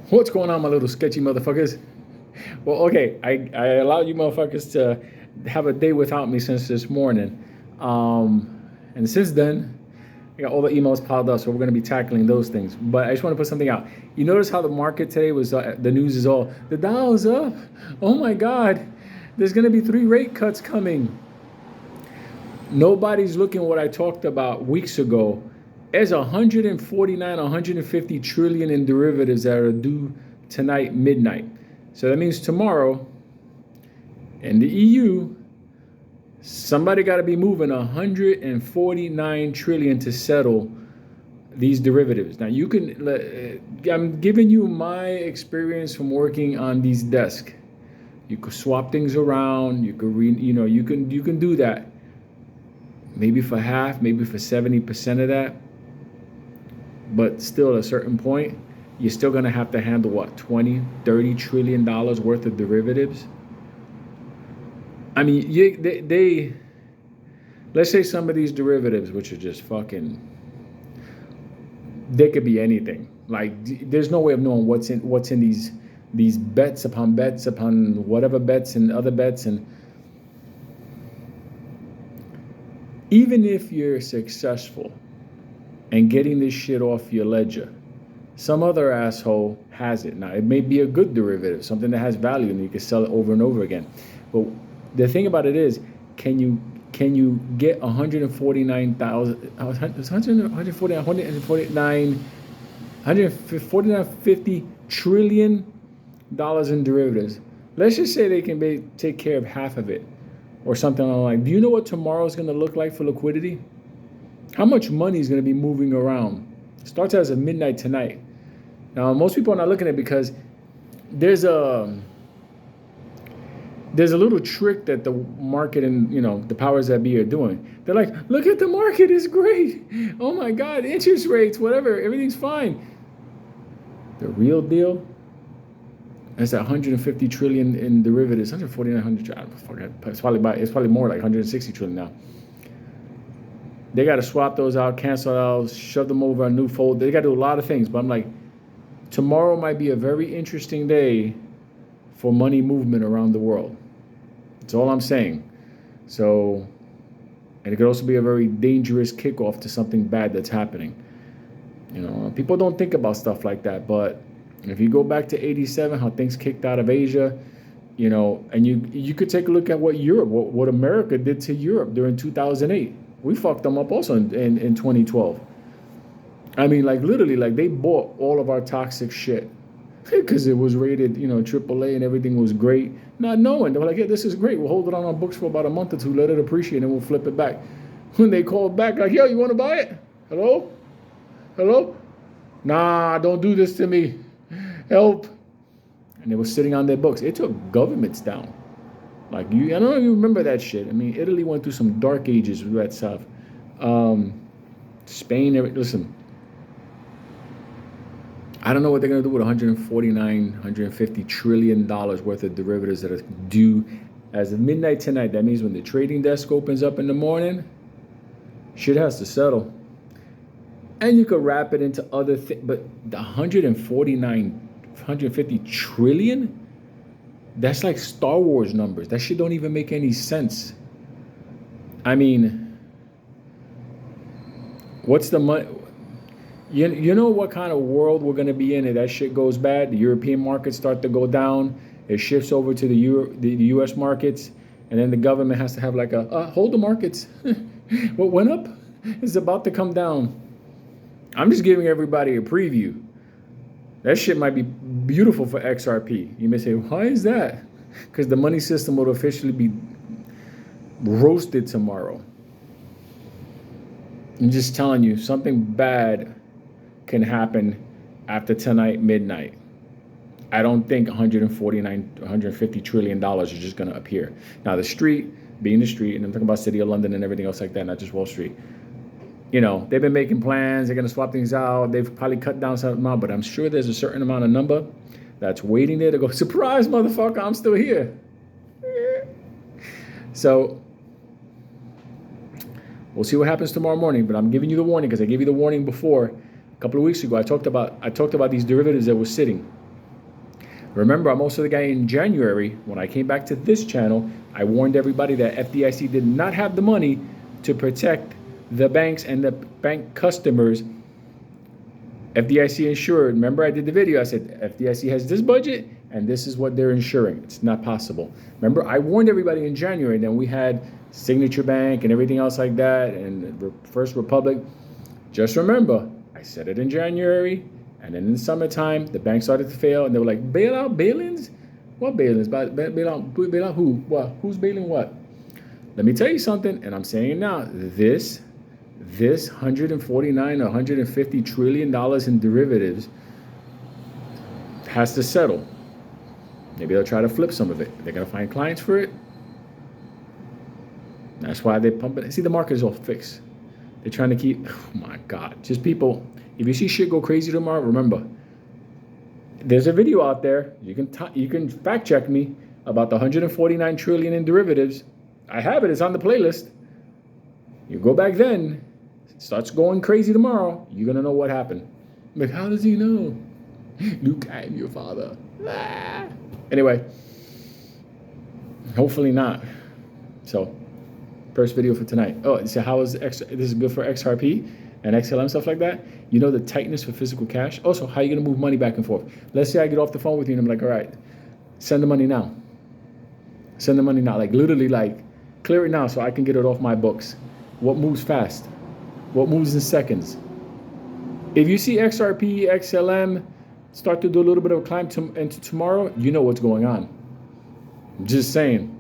What's going on, my little sketchy motherfuckers? Well, okay, I allowed you motherfuckers to have a day without me since this morning. And since then, I got all the emails piled up, so we're going to be tackling those things. But I just want to put something out. You notice how the market today was, the news is all, the Dow's up. Oh my God, there's going to be 3 rate cuts coming. Nobody's looking at what I talked about weeks ago. There's 149, 150 trillion in derivatives that are due tonight midnight. So that means tomorrow in the EU, somebody got to be moving 149 trillion to settle these derivatives. Now you can, I'm giving you my experience from working on these desks. You could swap things around. You could you can do that. Maybe for half, maybe for 70% of that. But still, at a certain point, you're still going to have to handle what, 20, 30 trillion dollars worth of derivatives. I mean, they let's say some of these derivatives, which are just fucking, they could be anything. Like, there's no way of knowing what's in these bets upon whatever bets and other bets. And even if you're successful and getting this shit off your ledger, some other asshole has it. Now, it may be a good derivative, something that has value, and you can sell it over and over again. But the thing about it is, can you get 149 trillion dollars in derivatives? Let's just say they can take care of half of it or something like that. Do you know what tomorrow is going to look like for liquidity? How much money is going to be moving around? It starts as of midnight tonight. Now, most people are not looking at it because there's a little trick that the market and the powers that be are doing. They're like, look at the market, it's great. Oh my God, interest rates, whatever, everything's fine. The real deal is that 150 trillion in derivatives, 149, it's probably more like 160 trillion now. They got to swap those out, cancel out, shove them over a new fold. They got to do a lot of things. But I'm like, tomorrow might be a very interesting day for money movement around the world. That's all I'm saying. So, and it could also be a very dangerous kickoff to something bad that's happening. People don't think about stuff like that. But if you go back to 87, how things kicked out of Asia, and you could take a look at what America did to Europe during 2008. We fucked them up also in 2012. I mean, like literally, like they bought all of our toxic shit because it was rated, AAA and everything was great. Not knowing, they were like, yeah, this is great. We'll hold it on our books for about a month or two, let it appreciate, and we'll flip it back. When they called back, like, yo, you want to buy it? Hello? Hello? Nah, don't do this to me. Help. And they were sitting on their books. It took governments down. Like I don't know if you remember that shit. I mean, Italy went through some dark ages with that stuff. Spain, listen. I don't know what they're gonna do with 149, 150 trillion dollars worth of derivatives that are due as of midnight tonight. That means when the trading desk opens up in the morning, shit has to settle. And you could wrap it into other things, but the 150 trillion. That's like Star Wars numbers. That shit don't even make any sense. I mean, what's the money? You know what kind of world we're going to be in if that shit goes bad? The European markets start to go down. It shifts over to the U.S. markets. And then the government has to have like hold the markets. What went up is about to come down. I'm just giving everybody a preview. That shit might be beautiful for XRP. You may say, why is that? Because the money system will officially be roasted tomorrow. I'm just telling you, something bad can happen after tonight, midnight. I don't think 150 trillion dollars is just going to appear. Now, the street, being the street, and I'm talking about City of London and everything else like that, not just Wall Street. They've been making plans. They're going to swap things out. They've probably cut down some amount, but I'm sure there's a certain amount of number that's waiting there to go, surprise, motherfucker, I'm still here. So we'll see what happens tomorrow morning, but I'm giving you the warning because I gave you the warning before. A couple of weeks ago, I talked about these derivatives that were sitting. Remember, I'm also the guy in January, when I came back to this channel, I warned everybody that FDIC did not have the money to protect the banks and the bank customers. FDIC insured. Remember, I did the video. I said, FDIC has this budget, and this is what they're insuring. It's not possible. Remember, I warned everybody in January, and then we had Signature Bank and everything else like that, and First Republic. Just remember, I said it in January, and then in the summertime, the bank started to fail, and they were like, bail out bail-ins? What bail-ins? Bail out who? What? Who's bailing what? Let me tell you something, and I'm saying now, this 149 or 150 trillion dollars in derivatives has to settle. Maybe they'll try to flip some of it. They're gonna find clients for it. That's why they pump it. See, the market is all fixed. They're trying to keep, oh my God, just people. If you see shit go crazy tomorrow, remember, there's a video out there. You can fact check me about the 149 trillion in derivatives. I have it. It's on the playlist. You go back then, it starts going crazy tomorrow. You're gonna know what happened. Like, how does he know? Luke, I am your father. Ah. Anyway, hopefully not. So, first video for tonight. Oh, so how is this is good for XRP and XLM, stuff like that? You know the tightness for physical cash. Also, how are you gonna move money back and forth? Let's say I get off the phone with you and I'm like, all right, send the money now. Send the money now. Like literally, like clear it now so I can get it off my books. What moves fast? What moves in seconds? If you see XRP, XLM start to do a little bit of a climb into tomorrow, you know what's going on. I'm just saying.